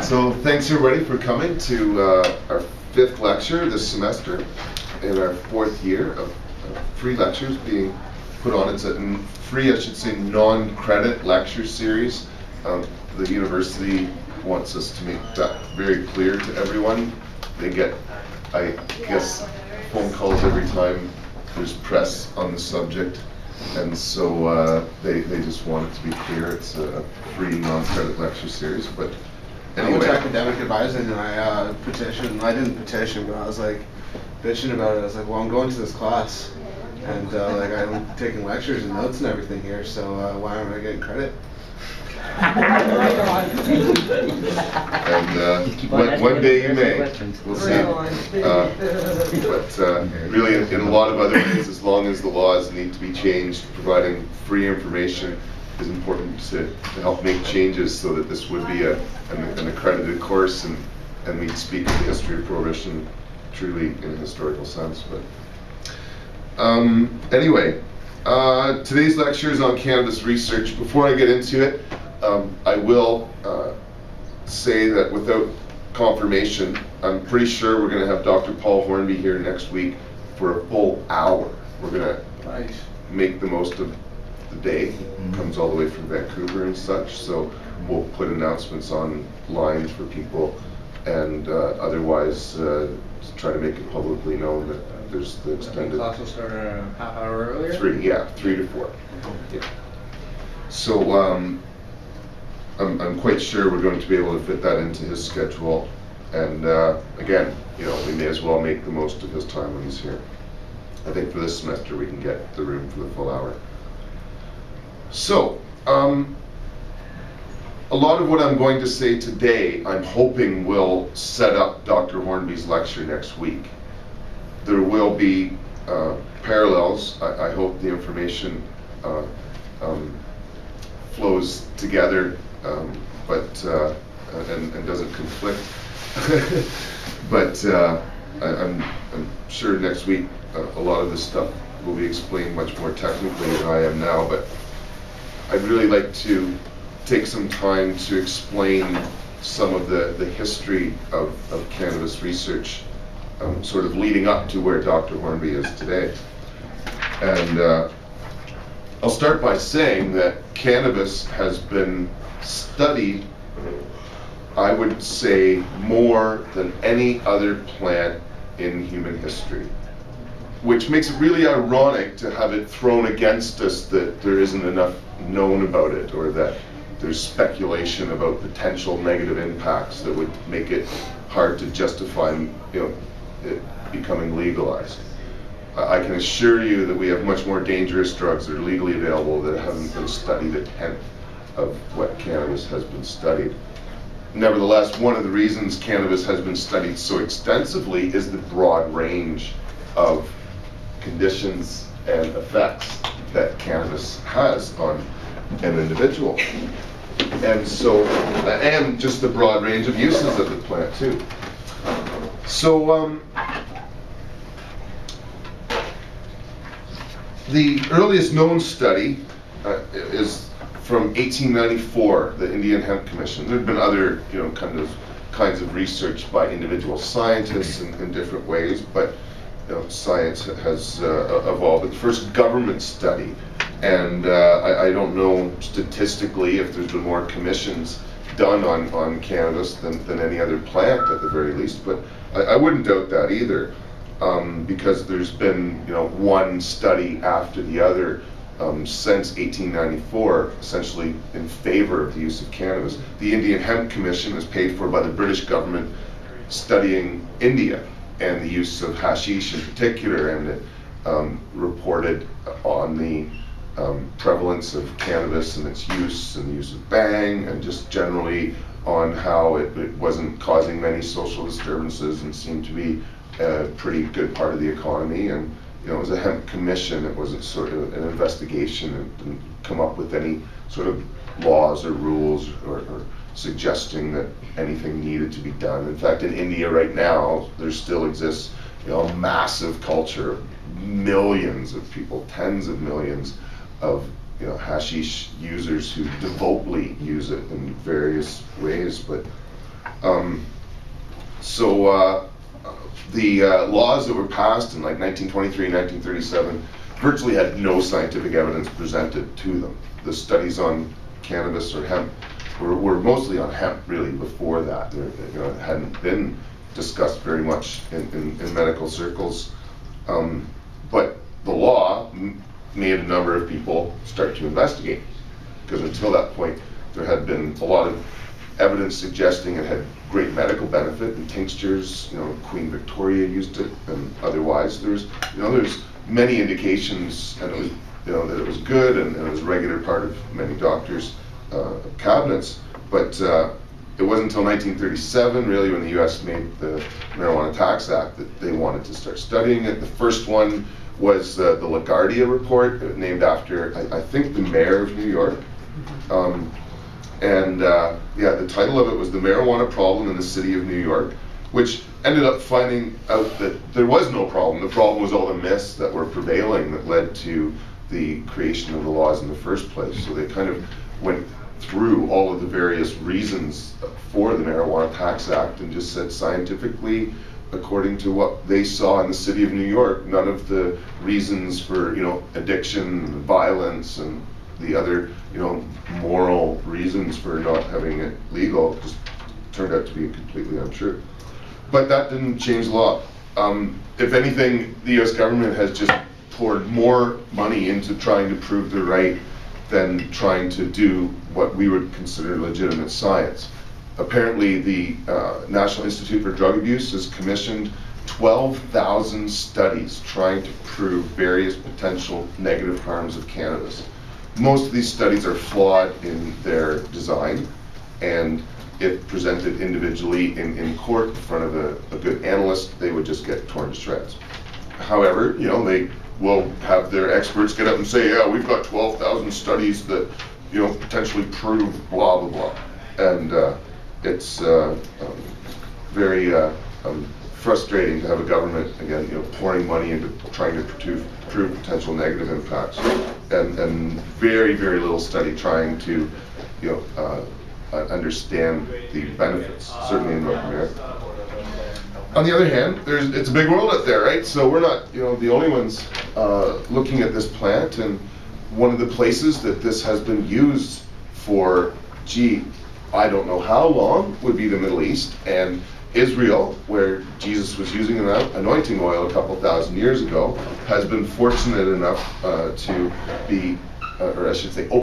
So thanks everybody for coming to our fifth lecture this semester in our fourth year of free lectures being put on. It's a free, I should say, non-credit lecture series. The university wants us to make that very clear to everyone. They get, I guess, phone calls every time there's press on the subject, and so they just want it to be clear. It's a free non-credit lecture series, but anyway. I went to academic advising and I petitioned. I didn't petition, but I was like bitching about it. I was like, well, I'm going to this class, and like I'm taking lectures and notes and everything here, so why aren't I getting credit? And one day you may. We'll see. But really, in a lot of other ways, as long as the laws need to be changed, providing free information is important to help make changes so that this would be an accredited course and we'd speak of the history of Prohibition truly in a historical sense. But anyway, today's lecture is on cannabis research. Before I get into it, I will say that without confirmation, I'm pretty sure we're going to have Dr. Paul Hornby here next week for a full hour. We're going to make the most of the day. Comes all the way from Vancouver and such, so we'll put announcements online for people, and otherwise try to make it publicly known that there's the extended. The class will start a half hour earlier? 3 to 4. Yeah. So I'm quite sure we're going to be able to fit that into his schedule, and again, we may as well make the most of his time when he's here. I think for this semester we can get the room for the full hour. So, a lot of what I'm going to say today, I'm hoping will set up Dr. Hornby's lecture next week. There will be parallels. I hope the information flows together, but and doesn't conflict. But I'm sure next week a lot of this stuff will be explained much more technically than I am now. But I'd really like to take some time to explain some of the history of cannabis research, sort of leading up to where Dr. Hornby is today. And I'll start by saying that cannabis has been studied, I would say, more than any other plant in human history. Which makes it really ironic to have it thrown against us that there isn't enough known about it, or that there's speculation about potential negative impacts that would make it hard to justify it becoming legalized. I can assure you that we have much more dangerous drugs that are legally available that haven't been studied a tenth of what cannabis has been studied. Nevertheless, one of the reasons cannabis has been studied so extensively is the broad range of conditions and effects that cannabis has on an individual. And so, and just the broad range of uses of the plant too. So, the earliest known study is from 1894, the Indian Hemp Commission. There have been other, kinds of research by individual scientists in different ways, but science has evolved. It's the first government study, and I don't know statistically if there's been more commissions done on cannabis than any other plant at the very least, but I wouldn't doubt that either, because there's been one study after the other since 1894, essentially in favor of the use of cannabis. The Indian Hemp Commission is paid for by the British government studying India and the use of hashish in particular, and it reported on the prevalence of cannabis and its use, and the use of bang, and just generally on how it wasn't causing many social disturbances and seemed to be a pretty good part of the economy. And it was a hemp commission. It wasn't sort of an investigation. It didn't come up with any sort of laws or rules or suggesting that anything needed to be done. In fact, in India right now, there still exists a massive culture, millions of people, tens of millions of hashish users who devoutly use it in various ways. But The laws that were passed in like 1923, 1937 virtually had no scientific evidence presented to them. The studies on cannabis or hemp were mostly on hemp really before that. It hadn't been discussed very much in medical circles. But the law made a number of people start to investigate, because until that point there had been a lot of evidence suggesting it had great medical benefit in tinctures. Queen Victoria used it, and otherwise there's many indications, and it was that it was good, and it was a regular part of many doctors' cabinets. But it wasn't until 1937 really, when the U.S. made the Marijuana Tax Act, that they wanted to start studying it. The first one was the LaGuardia report, named after I think the mayor of New York. The title of it was "The Marijuana Problem in the City of New York," which ended up finding out that there was no problem. The problem was all the myths that were prevailing that led to the creation of the laws in the first place. So they kind of went through all of the various reasons for the Marijuana Tax Act and just said, scientifically, according to what they saw in the city of New York, none of the reasons for addiction, violence, and the other moral reasons for not having it legal just turned out to be completely untrue. But that didn't change the law. If anything, the U.S. government has just poured more money into trying to prove they're right than trying to do what we would consider legitimate science. Apparently, the National Institute for Drug Abuse has commissioned 12,000 studies trying to prove various potential negative harms of cannabis. Most of these studies are flawed in their design, and if presented individually in court in front of a good analyst, they would just get torn to shreds. However, they will have their experts get up and say, yeah, we've got 12,000 studies that potentially prove blah, blah, blah. And it's very frustrating to have a government, again, pouring money into trying to prove potential negative impacts, and very, very little study trying to understand the benefits, certainly in North America. On the other hand, it's a big world out there, right? So we're not the only ones looking at this plant, and one of the places that this has been used for, I don't know how long, would be the Middle East. And Israel, where Jesus was using anointing oil a couple thousand years ago, has been fortunate enough to be, or I should say,